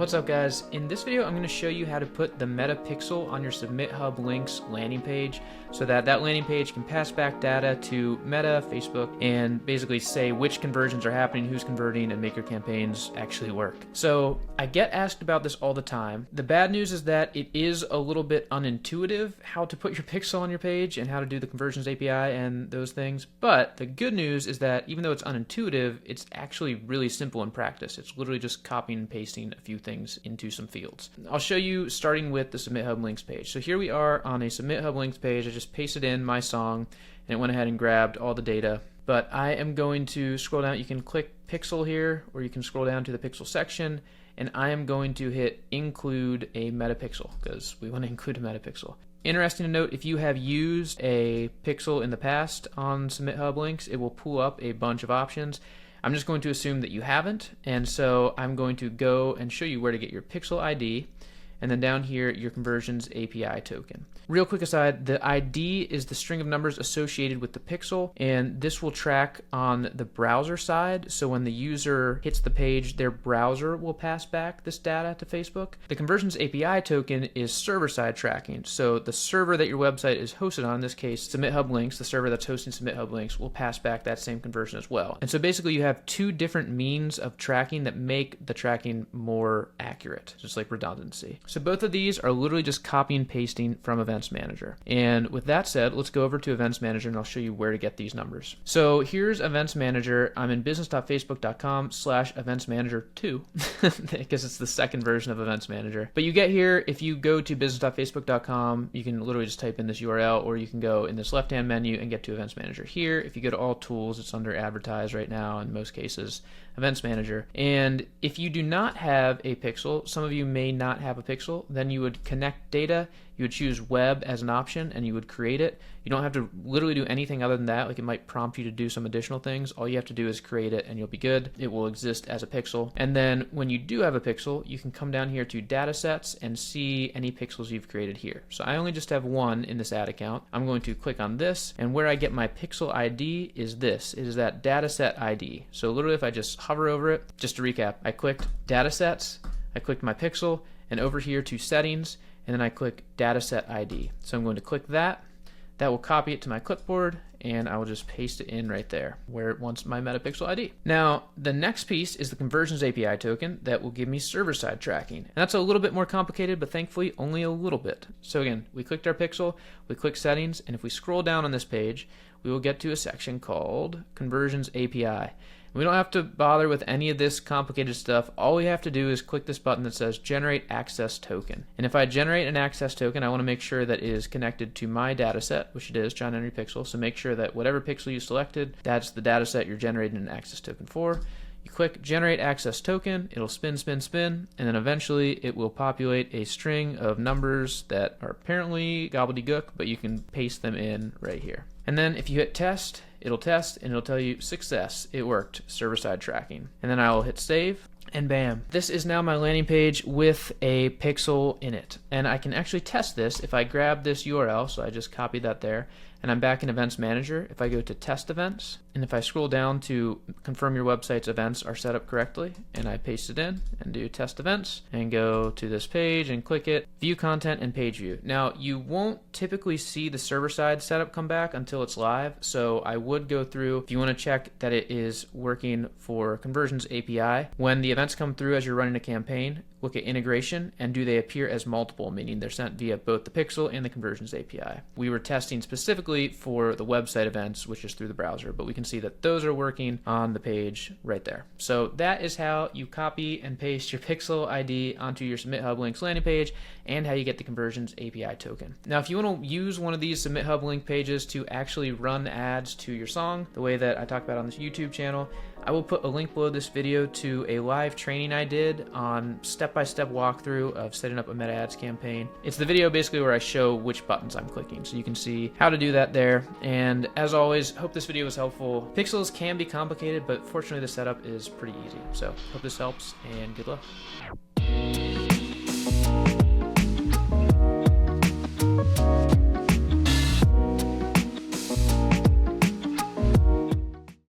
What's up guys? In this video I'm going to show you how to put the meta pixel on your SubmitHub links landing page so that that landing page can pass back data to Meta, Facebook, and basically say which conversions are happening, who's converting, and make your campaigns actually work. So I get asked about this all the time. The bad news is that it is a little bit unintuitive how to put your pixel on your page and how to do the conversions API and those things. But the good news is that even though it's unintuitive, it's actually really simple in practice. It's literally just copying and pasting a few things into some fields. I'll show you starting with the SubmitHub links page. So here we are on a SubmitHub links page. I just pasted in my song and it went ahead and grabbed all the data. But I am going to scroll down. You can click pixel here, or you can scroll down to the pixel section, and I am going to hit include a meta pixel because we want to include a meta pixel. Interesting to note, if you have used a pixel in the past on SubmitHub links, it will pull up a bunch of options. I'm just going to assume that you haven't, and so I'm going to go and show you where to get your pixel ID, and then down here, your conversions API token. Real quick aside, the ID is the string of numbers associated with the pixel, and this will track on the browser side. So when the user hits the page, their browser will pass back this data to Facebook. The conversions API token is server-side tracking. So the server that your website is hosted on, in this case, SubmitHub links, the server that's hosting SubmitHub links, will pass back that same conversion as well. And so basically you have two different means of tracking that make the tracking more accurate, just like redundancy. So both of these are literally just copy and pasting from Events Manager. And with that said, let's go over to Events Manager and I'll show you where to get these numbers. So here's Events Manager. I'm in business.facebook.com/eventsmanager2 because it's the second version of Events Manager. But you get here, if you go to business.facebook.com, you can literally just type in this URL, or you can go in this left-hand menu and get to Events Manager here. If you go to All Tools, it's under Advertise right now in most cases, Events Manager. And if you do not have a pixel, some of you may not have a pixel, then you would connect data, you would choose web as an option, and you would create it. You don't have to literally do anything other than that. Like, it might prompt you to do some additional things. All you have to do is create it and you'll be good. It will exist as a pixel. And then when you do have a pixel, you can come down here to datasets and see any pixels you've created here. So I only just have one in this ad account. I'm going to click on this, and where I get my pixel ID is this. It is that dataset ID. So literally if I just hover over it, just to recap, I clicked datasets, I clicked my pixel, and over here to settings, and then I click dataset ID. So I'm going to click that. That will copy it to my clipboard, and I will just paste it in right there where it wants my metapixel ID. Now, the next piece is the conversions API token that will give me server-side tracking. And that's a little bit more complicated, but thankfully only a little bit. So again, we clicked our pixel, we click settings, and if we scroll down on this page, we will get to a section called conversions API. We don't have to bother with any of this complicated stuff. All we have to do is click this button that says Generate Access Token. And if I generate an access token, I want to make sure that it is connected to my dataset, which it is, John Henry Pixel. So make sure that whatever pixel you selected, that's the dataset you're generating an access token for. You click Generate Access Token, it'll spin, spin, spin, and then eventually it will populate a string of numbers that are apparently gobbledygook, but you can paste them in right here. And then if you hit test, it'll test and it'll tell you success, it worked, server-side tracking. And then I will hit save, and bam. This is now my landing page with a pixel in it. And I can actually test this if I grab this URL, so I just copied that there, and I'm back in Events Manager. If I go to Test Events, and if I scroll down to confirm your website's events are set up correctly, and I paste it in and do Test Events, and go to this page and click it, View Content and Page View. Now, you won't typically see the server-side setup come back until it's live, so I would go through, if you want to check that it is working for Conversions API, when the events come through as you're running a campaign, look at integration, and do they appear as multiple, meaning they're sent via both the pixel and the Conversions API. We were testing specifically for the website events, which is through the browser, but we can see that those are working on the page right there. So that is how you copy and paste your pixel ID onto your SubmitHub links landing page, and how you get the Conversions API token. Now, if you want to use one of these SubmitHub link pages to actually run ads to your song, the way that I talk about on this YouTube channel, I will put a link below this video to a live training I did on step-by-step walkthrough of setting up a meta ads campaign. It's the video basically where I show which buttons I'm clicking, so you can see how to do that there. And as always, hope this video was helpful. Pixels can be complicated, but fortunately the setup is pretty easy. So hope this helps, and good luck.